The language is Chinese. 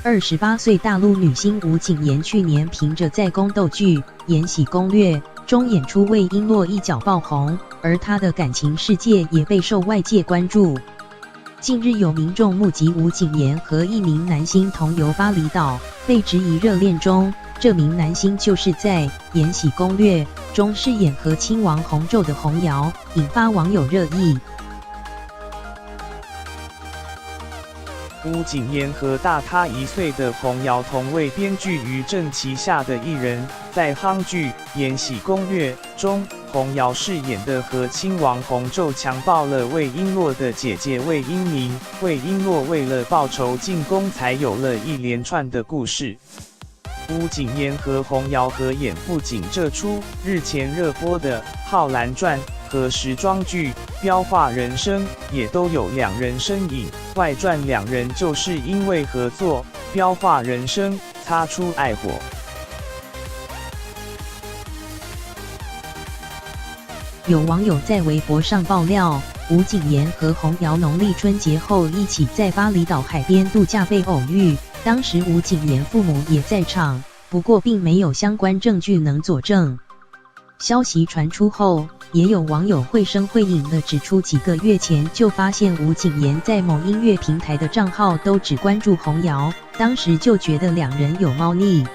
28岁大陆女星吴谨言去年凭着在宫斗剧《延禧攻略》中演出魏璎珞一角爆红，而她的感情世界也备受外界关注。近日有民众目击吴谨言和一名男星同游巴厘岛，被质疑热恋中。这名男星就是在《延禧攻略》中饰演和亲王弘昼的洪尧，引发网友热议。吴谨言和大他1岁的洪尧同为编剧于正旗下的艺人，在夯剧《延禧攻略》中，洪尧饰演的和亲王弘昼强暴了魏璎珞的姐姐魏璎珉，魏璎珞为了报仇进宫，才有了一连串的故事。吴谨言和洪尧合演不仅这出日前热播的《皓鸾传》和时装剧《标化人生》也都有两人身影，外传两人就是因为合作《标化人生》擦出爱火。有网友在微博上爆料，吴谨言和洪尧农历春节后一起在巴厘岛海边度假被偶遇，当时吴谨言父母也在场，不过并没有相关证据能佐证。消息传出后，也有网友绘声绘影地指出，几个月前就发现吴谨言在某音乐平台的账号都只关注洪尧，当时就觉得两人有猫腻。